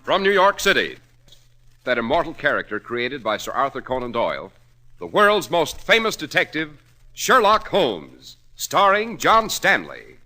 From New York City, that immortal character created by Sir Arthur Conan Doyle, the world's most famous detective, Sherlock Holmes, starring John Stanley.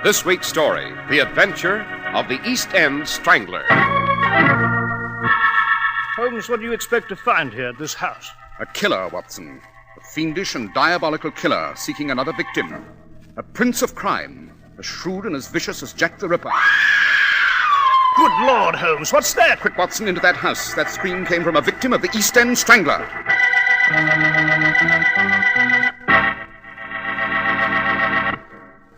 This week's story, The Adventure of the East End Strangler. Holmes, what do you expect to find here at this house? A killer, Watson. A fiendish and diabolical killer seeking another victim. A prince of crime, as shrewd and as vicious as Jack the Ripper. Good Lord, Holmes, what's that? Quick, Watson, into that house. That scream came from a victim of the East End Strangler.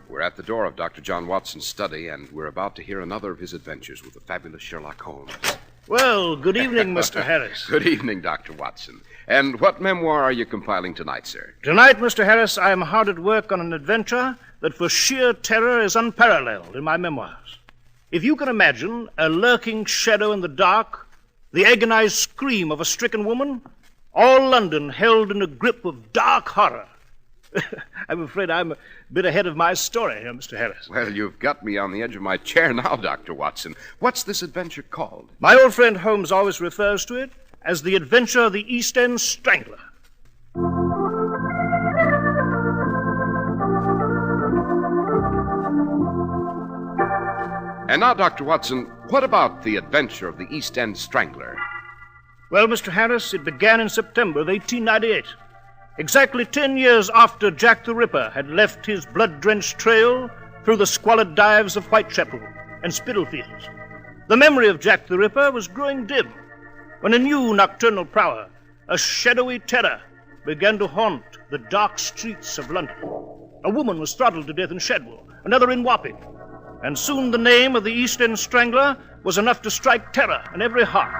We're at the door of Dr. John Watson's study, and we're about to hear another of his adventures with the fabulous Sherlock Holmes. Well, good evening, Mr. Harris. Good evening, Dr. Watson. And what memoir are you compiling tonight, sir? Tonight, Mr. Harris, I am hard at work on an adventure that for sheer terror is unparalleled in my memoirs. If you can imagine a lurking shadow in the dark, the agonized scream of a stricken woman, all London held in a grip of dark horror. I'm afraid I'm a bit ahead of my story here, Mr. Harris. Well, you've got me on the edge of my chair now, Dr. Watson. What's this adventure called? My old friend Holmes always refers to it as the adventure of the East End Strangler. And now, Dr. Watson, what about the adventure of the East End Strangler? Well, Mr. Harris, it began in September of 1898. Exactly 10 years after Jack the Ripper had left his blood-drenched trail through the squalid dives of Whitechapel and Spitalfields. The memory of Jack the Ripper was growing dim when a new nocturnal prowler, a shadowy terror, began to haunt the dark streets of London. A woman was throttled to death in Shadwell, another in Wapping, and soon the name of the East End Strangler was enough to strike terror in every heart.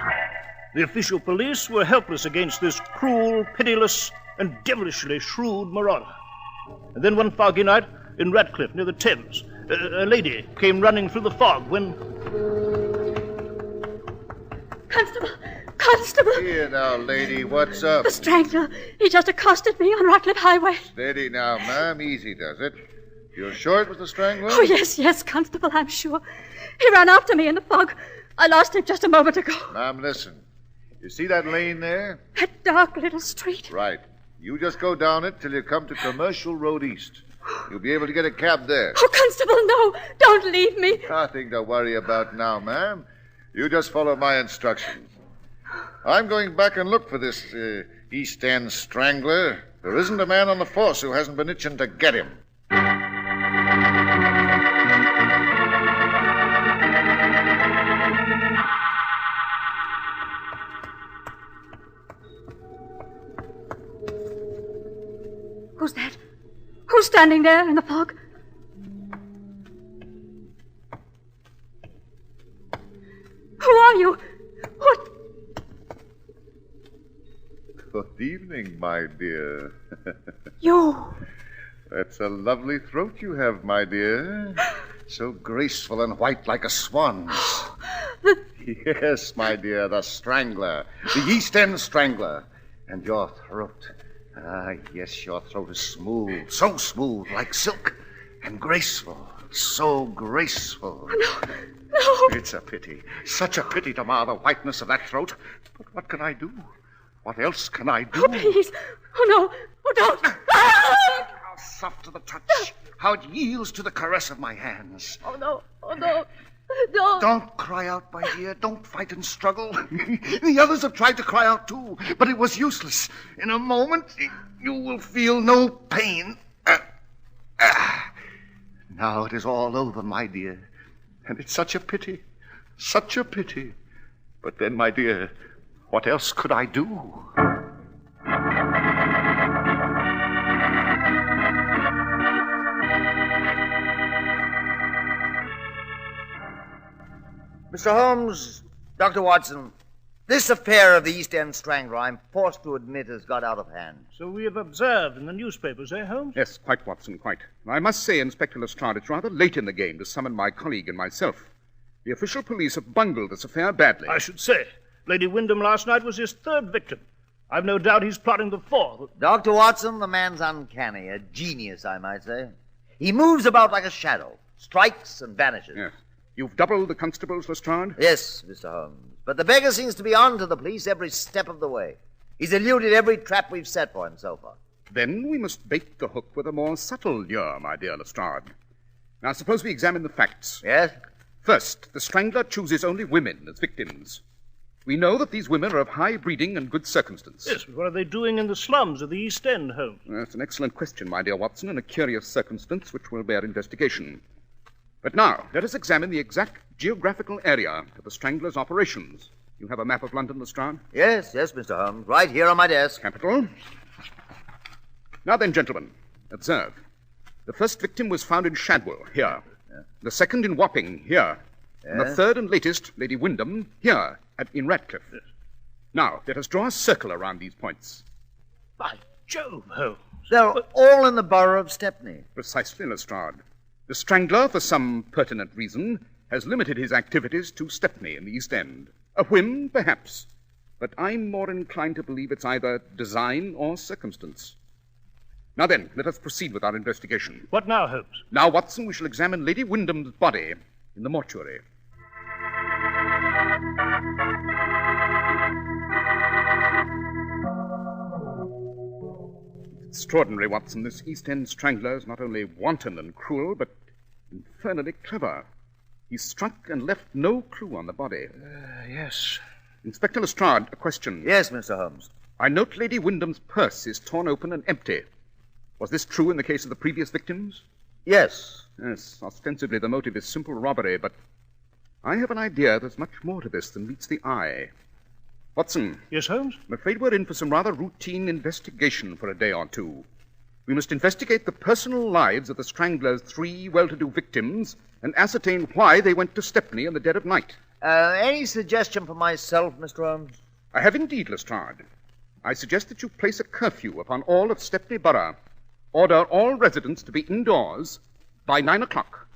The official police were helpless against this cruel, pitiless, and devilishly shrewd marauder. And then one foggy night in Ratcliffe, near the Thames, a lady came running through the fog when... Constable! Constable! Here now, lady, what's up? The Strangler. He just accosted me on Ratcliffe Highway. Steady now, ma'am. Easy does it. You're sure it was the Strangler? Oh, yes, Constable, I'm sure. He ran after me in the fog. I lost him just a moment ago. Ma'am, listen. You see that lane there? That dark little street. Right. You just go down it till you come to Commercial Road East. You'll be able to get a cab there. Oh, Constable, no. Don't leave me. Nothing to worry about now, ma'am. You just follow my instructions. I'm going back and look for this East End Strangler. There isn't a man on the force who hasn't been itching to get him. Who's that? Who's standing there in the fog? Who are you? What? Good evening, my dear. You. That's a lovely throat you have, my dear. So graceful and white like a swan's. Yes, my dear, the Strangler. The East End Strangler. And your throat. Ah, yes, your throat is smooth. So smooth, like silk. And graceful. So graceful. No. It's a pity. Such a pity to mar the whiteness of that throat. But what can I do? What else can I do? Oh, please. Oh, no. Oh, don't. Ah! How soft to the touch. How it yields to the caress of my hands. Oh, no. Oh, no. Don't. Don't cry out, my dear. Don't fight and struggle. The others have tried to cry out, too, but it was useless. In a moment, you will feel no pain. Now it is all over, my dear. And it's such a pity. Such a pity. But then, my dear, what else could I do? Mr. Holmes, Dr. Watson, This affair of the East End Strangler, I'm forced to admit, has got out of hand. So we have observed in the newspapers, eh, Holmes? Yes, quite, Watson, quite. I must say, Inspector Lestrade, it's rather late in the game to summon my colleague and myself. The official police have bungled this affair badly. I should say. Lady Wyndham last night was his third victim. I've no doubt he's plotting the fourth. Dr. Watson, the man's uncanny, a genius, I might say. He moves about like a shadow, strikes and vanishes. Yes. You've doubled the constables, Lestrade? Yes, Mr. Holmes. But the beggar seems to be on to the police every step of the way. He's eluded every trap we've set for him so far. Then we must bait the hook with a more subtle lure, my dear Lestrade. Now, suppose we examine the facts. Yes? First, the Strangler chooses only women as victims. We know that these women are of high breeding and good circumstance. Yes, but what are they doing in the slums of the East End, Holmes? That's an excellent question, my dear Watson, and a curious circumstance which will bear investigation. But now, let us examine the exact geographical area of the Strangler's operations. You have a map of London, Lestrade? Yes, Mr. Holmes. Right here on my desk. Capital. Now then, gentlemen, observe. The first victim was found in Shadwell, here. Yeah. The second in Wapping, here. Yeah. And the third and latest, Lady Wyndham, here, in Ratcliffe. Yes. Now, let us draw a circle around these points. By Jove, Holmes. They're all in the borough of Stepney. Precisely, Lestrade. The Strangler, for some pertinent reason, has limited his activities to Stepney in the East End. A whim, perhaps, but I'm more inclined to believe it's either design or circumstance. Now then, let us proceed with our investigation. What now, Holmes? Now, Watson, we shall examine Lady Wyndham's body in the mortuary. It's extraordinary, Watson. This East End Strangler is not only wanton and cruel, but infernally clever. He struck and left no clue on the body. Yes. Inspector Lestrade, a question. Yes, Mr. Holmes. I note Lady Wyndham's purse is torn open and empty. Was this true in the case of the previous victims? Yes. Yes, ostensibly the motive is simple robbery, but I have an idea there's much more to this than meets the eye. Watson. Yes, Holmes? I'm afraid we're in for some rather routine investigation for a day or two. We must investigate the personal lives of the Strangler's 3 well-to-do victims and ascertain why they went to Stepney in the dead of night. Any suggestion for myself, Mr. Holmes? I have indeed, Lestrade. I suggest that you place a curfew upon all of Stepney Borough. Order all residents to be indoors by 9 o'clock.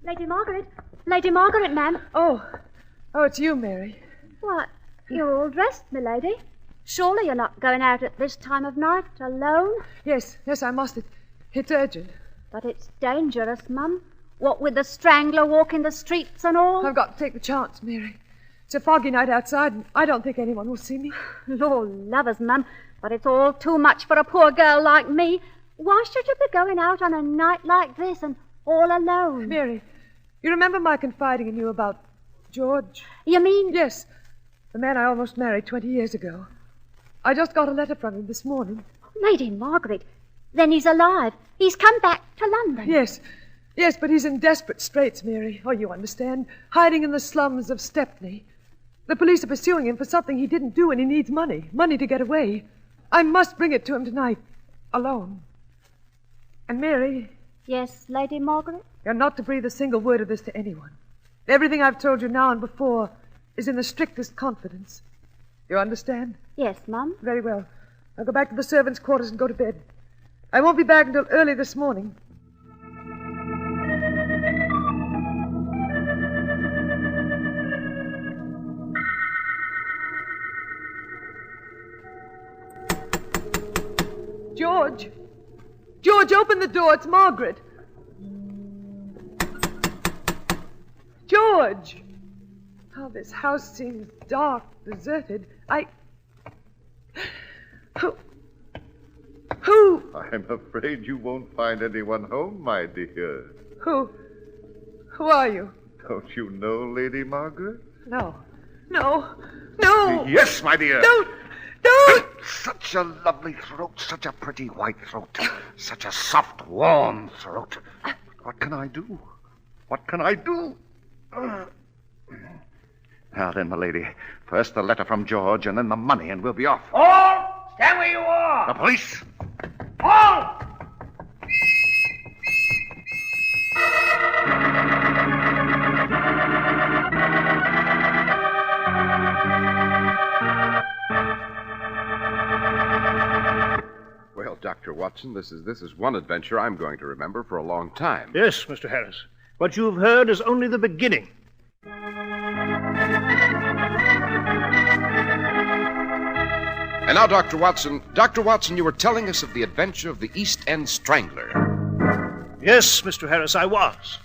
Lady Margaret. Lady Margaret, ma'am. Oh, it's you, Mary. What? You're all dressed, milady. Surely you're not going out at this time of night alone? Yes, I must. It's urgent. But it's dangerous, Mum. What with the Strangler walking the streets and all? I've got to take the chance, Mary. It's a foggy night outside, and I don't think anyone will see me. Lord love us, Mum, but it's all too much for a poor girl like me. Why should you be going out on a night like this and all alone? Mary, you remember my confiding in you about George? You mean... Yes, the man I almost married 20 years ago. I just got a letter from him this morning. Lady Margaret, then he's alive. He's come back to London. Yes, but he's in desperate straits, Mary. Oh, you understand. Hiding in the slums of Stepney. The police are pursuing him for something he didn't do, and he needs money. Money to get away. I must bring it to him tonight. Alone. And Mary... Yes, Lady Margaret? You're not to breathe a single word of this to anyone. Everything I've told you now and before is in the strictest confidence. You understand? Yes, Mum. Very well. I'll go back to the servants' quarters and go to bed. I won't be back until early this morning. George! George, open the door. It's Margaret. George! Oh, this house seems dark, deserted. Who? I'm afraid you won't find anyone home, my dear. Who are you? Don't you know Lady Margaret? No. Yes, my dear. Don't! Such a lovely throat, such a pretty white throat, such a soft, warm throat. What can I do? Now then, my lady, first the letter from George and then the money, and we'll be off. Oh! Stand where you are! The police! Halt! Well, Dr. Watson, this is one adventure I'm going to remember for a long time. Yes, Mr. Harris. What you've heard is only the beginning. And now, Dr. Watson, you were telling us of the adventure of the East End Strangler. Yes, Mr. Harris, I was.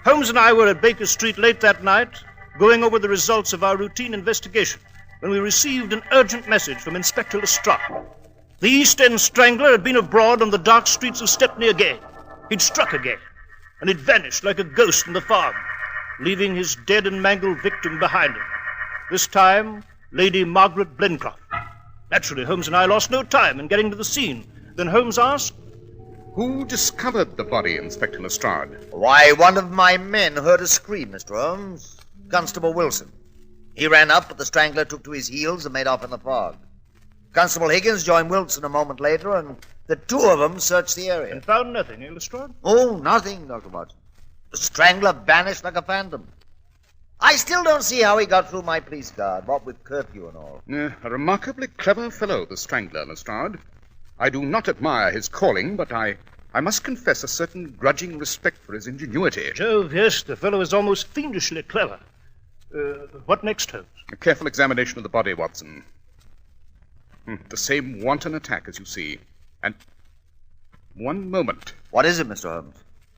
Holmes and I were at Baker Street late that night, going over the results of our routine investigation, when we received an urgent message from Inspector Lestrade. The East End Strangler had been abroad on the dark streets of Stepney again. He'd struck again, and he'd vanished like a ghost in the fog, leaving his dead and mangled victim behind him. This time, Lady Margaret Blencroft. Naturally, Holmes and I lost no time in getting to the scene. Then Holmes asked, Who discovered the body, Inspector Lestrade? Why, one of my men heard a scream, Mr. Holmes. Constable Wilson. He ran up, but the Strangler took to his heels and made off in the fog. Constable Higgins joined Wilson a moment later, and the two of them searched the area. and found nothing, eh, Lestrade? Oh, nothing, Dr. Watson. The Strangler vanished like a phantom. I still don't see how he got through my police guard, what with curfew and all. A remarkably clever fellow, the Strangler, Lestrade. I do not admire his calling, but I must confess a certain grudging respect for his ingenuity. Jove, yes, the fellow is almost fiendishly clever. What next, Holmes? A careful examination of the body, Watson. The same wanton attack, as you see. And one moment. What is it, Mr. Holmes?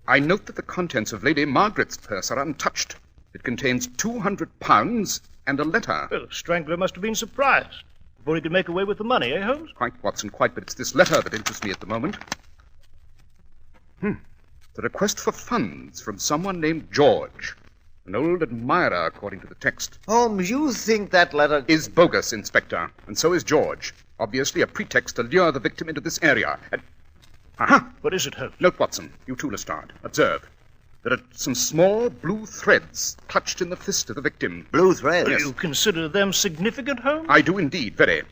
I note that the contents of Lady Margaret's purse are untouched. It contains £200 and a letter. Well, the Strangler must have been surprised before he could make away with the money, eh, Holmes? Quite, Watson, quite, but it's this letter that interests me at the moment. The request for funds from someone named George. An old admirer, according to the text. Holmes, you think that letter Is bogus, Inspector, and so is George. Obviously a pretext to lure the victim into this area. Aha! What is it, Holmes? Note, Watson, you too, Lestrade. Observe. There are some small blue threads clutched in the fist of the victim. blue thread? Do you consider them significant, Holmes? I do indeed, very.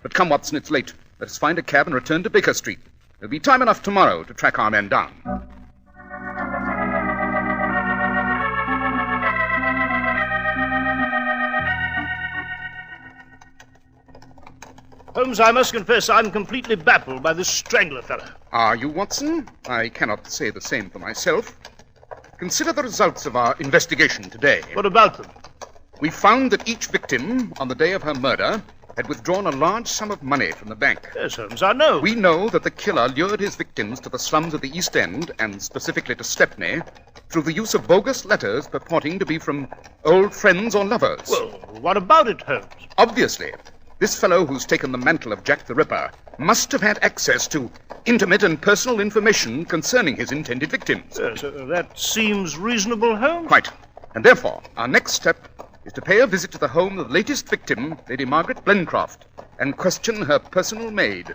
But come, Watson, it's late. Let us find a cab and return to Baker Street. There'll be time enough tomorrow to track our men down. Holmes, I must confess I'm completely baffled by this Strangler fellow. Are you, Watson? I cannot say the same for myself. Consider the results of our investigation today. What about them? We found that each victim, on the day of her murder, had withdrawn a large sum of money from the bank. Yes, Holmes, I know. We know that the killer lured his victims to the slums of the East End, and specifically to Stepney, through the use of bogus letters purporting to be from old friends or lovers. Well, what about it, Holmes? Obviously, this fellow who's taken the mantle of Jack the Ripper must have had access to intimate and personal information concerning his intended victims. Yes, that seems reasonable, Holmes. Quite. And therefore, our next step is to pay a visit to the home of the latest victim, Lady Margaret Blencroft, and question her personal maid.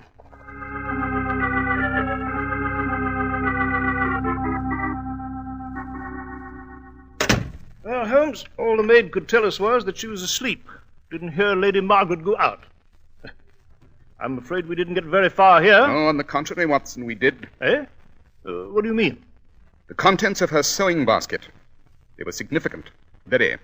Well, Holmes, all the maid could tell us was that she was asleep. Didn't hear Lady Margaret go out. I'm afraid we didn't get very far here. Oh, on the contrary, Watson, we did. Eh? What do you mean? The contents of her sewing basket. They were significant. Very.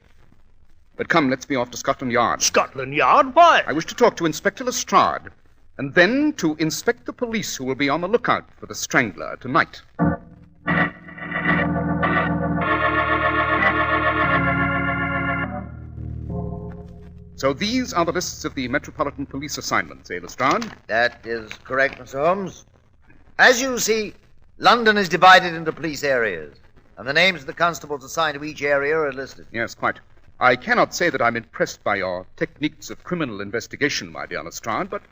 But come, let's be off to Scotland Yard. Scotland Yard? Why? I wish to talk to Inspector Lestrade, and then to inspect the police who will be on the lookout for the Strangler tonight. So these are the lists of the Metropolitan Police assignments, eh, Lestrade? That is correct, Mr. Holmes. As you see, London is divided into police areas, and the names of the constables assigned to each area are listed. Yes, quite. I cannot say that I'm impressed by your techniques of criminal investigation, my dear Lestrade, but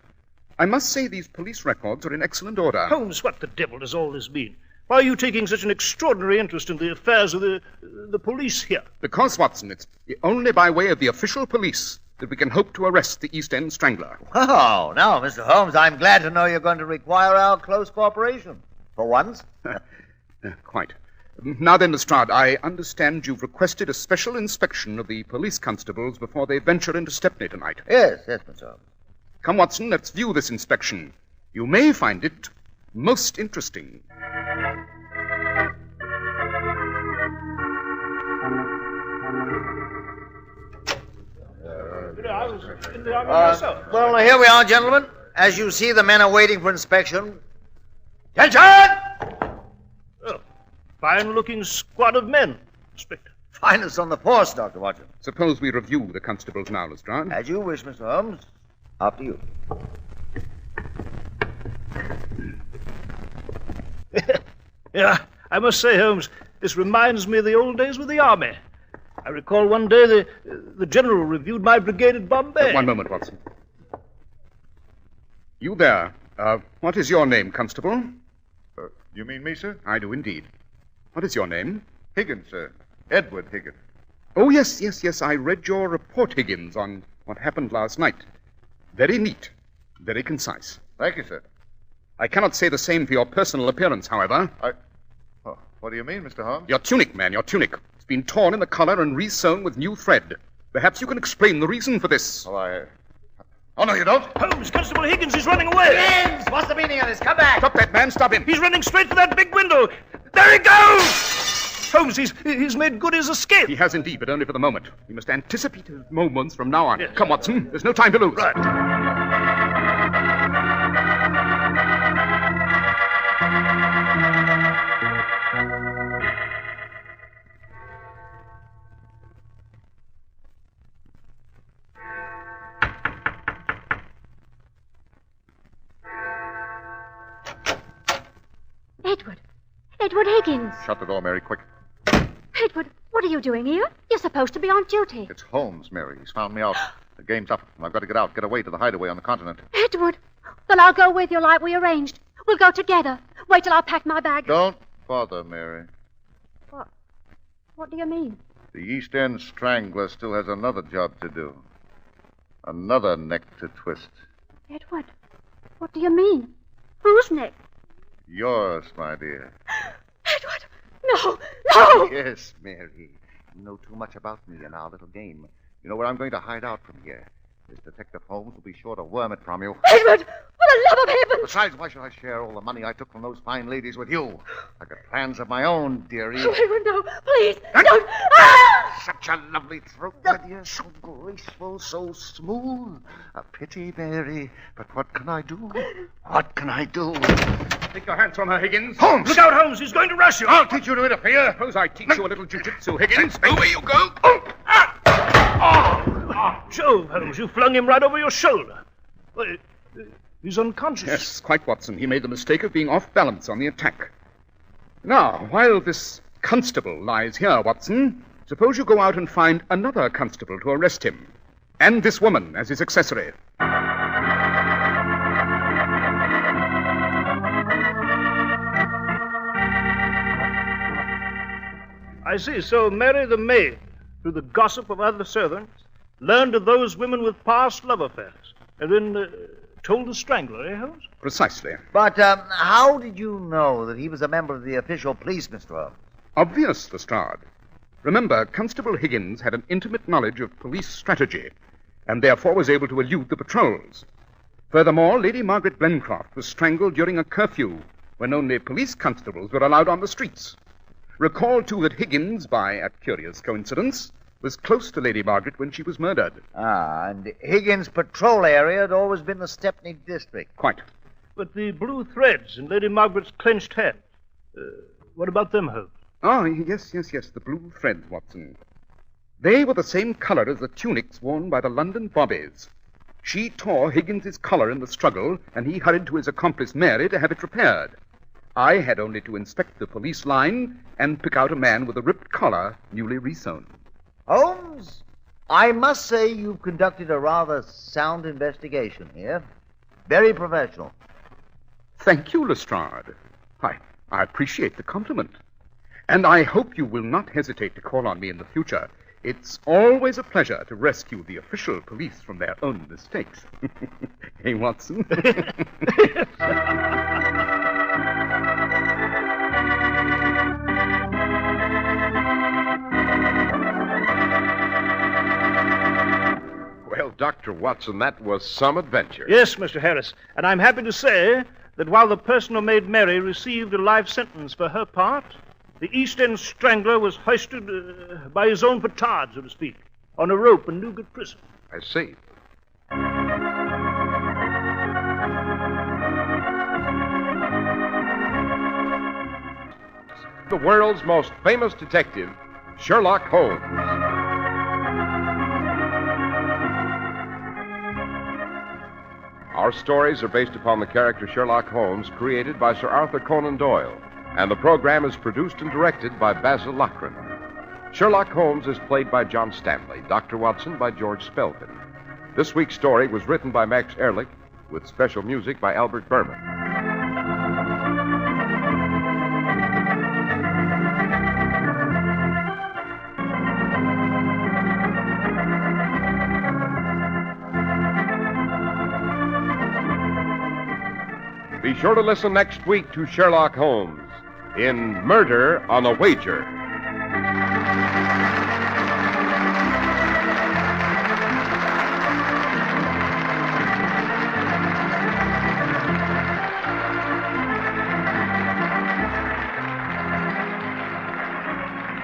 I must say these police records are in excellent order. Holmes, what the devil does all this mean? Why are you taking such an extraordinary interest in the affairs of the police here? Because, Watson, it's only by way of the official police that we can hope to arrest the East End Strangler. Oh, now, Mr. Holmes, I'm glad to know you're going to require our close cooperation. For once. Quite. Now then, Lestrade, I understand you've requested a special inspection of the police constables before they venture into Stepney tonight. Yes, Mr. Holmes. Come, Watson, let's view this inspection. You may find it most interesting. Well, here we are, gentlemen. As you see, the men are waiting for inspection. Attention! Oh, fine-looking squad of men, Inspector. Finest on the force, Dr. Watson. Suppose we review the constables now, Lestrade. As you wish, Mr. Holmes. After you. Yeah, I must say, Holmes, this reminds me of the old days with the Army. I recall one day the General reviewed my brigade at Bombay. One moment, Watson. You there. What is your name, Constable? You mean me, sir? I do indeed. What is your name? Higgins, sir. Edward Higgins. Oh, yes. I read your report, Higgins, on what happened last night. Very neat. Very concise. Thank you, sir. I cannot say the same for your personal appearance, however. Oh, what do you mean, Mr. Holmes? Your tunic, man, your tunic. It's been torn in the collar and re-sewn with new thread. Perhaps you can explain the reason for this. Oh, no, you don't. Holmes, Constable Higgins is running away. Higgins! What's the meaning of this? Come back! Stop that man, stop him. He's running straight for that big window. There he goes! Holmes, he's made good his escape. He has indeed, but only for the moment. We must anticipate his moments from now on. Yes. Come, Watson. There's no time to lose. Right. Edward Higgins. Shut the door, Mary, quick. Edward, what are you doing here? You're supposed to be on duty. It's Holmes, Mary. He's found me out. The game's up, and I've got to get away to the hideaway on the continent. Edward, well, I'll go with you like we arranged. We'll go together. Wait till I pack my bag. Don't bother, Mary. What? What do you mean? The East End Strangler still has another job to do. Another neck to twist. Edward, what do you mean? Whose neck? Yours, my dear. Edward, no! Yes, Mary. You know too much about me and our little game. You know where I'm going to hide out from here. This Detective Holmes will be sure to worm it from you. Edward, for the love of heaven! Besides, why should I share all the money I took from those fine ladies with you? I got plans of my own, dearie. Oh, Edward, no, please, don't! Ah! Such a lovely throat, my dear. So graceful, so smooth. A pity, Mary. But what can I do? What can I do? Take your hands from her, Higgins. Holmes! Look out, Holmes, he's going to rush you. I'll teach you to interfere. Suppose I teach you a little jiu-jitsu, Higgins. Away you go. Jove, Holmes, you flung him right over your shoulder. Well, he's unconscious. Yes, quite, Watson. He made the mistake of being off balance on the attack. Now, while this constable lies here, Watson, suppose you go out and find another constable to arrest him. And this woman as his accessory. I see. So Mary the maid, through the gossip of other servants, learned of those women with past love affairs, and then told the Strangler, eh, Holmes? Precisely. But how did you know that he was a member of the official police, Mr. Holmes? Obvious, Lestrade. Remember, Constable Higgins had an intimate knowledge of police strategy, and therefore was able to elude the patrols. Furthermore, Lady Margaret Blencroft was strangled during a curfew, when only police constables were allowed on the streets. Recall, too, that Higgins, by a curious coincidence, was close to Lady Margaret when she was murdered. And Higgins' patrol area had always been the Stepney district. Quite. But the blue threads in Lady Margaret's clenched hand, what about them, Holmes? Oh, yes, the blue threads, Watson. They were the same color as the tunics worn by the London bobbies. She tore Higgins's collar in the struggle, and he hurried to his accomplice Mary to have it repaired. I had only to inspect the police line and pick out a man with a ripped collar, newly resewn. Holmes, I must say you've conducted a rather sound investigation here. Very professional. Thank you, Lestrade. I appreciate the compliment. And I hope you will not hesitate to call on me in the future. It's always a pleasure to rescue the official police from their own mistakes. Hey, Watson? Well Dr. Watson, that was some adventure. Yes, Mr. Harris. And I'm happy to say that while the person who made Mary received a life sentence for her part, the East End Strangler was hoisted by his own petard, so to speak, on a rope in Newgate Prison. I see. The world's most famous detective, Sherlock Holmes. Our stories are based upon the character Sherlock Holmes, created by Sir Arthur Conan Doyle, and the program is produced and directed by Basil Lochran. Sherlock Holmes is played by John Stanley, Dr. Watson by George Spelkin. This week's story was written by Max Ehrlich, with special music by Albert Berman. Be sure to listen next week to Sherlock Holmes in Murder on a Wager.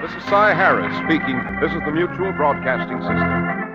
This is Cy Harris speaking. This is the Mutual Broadcasting System.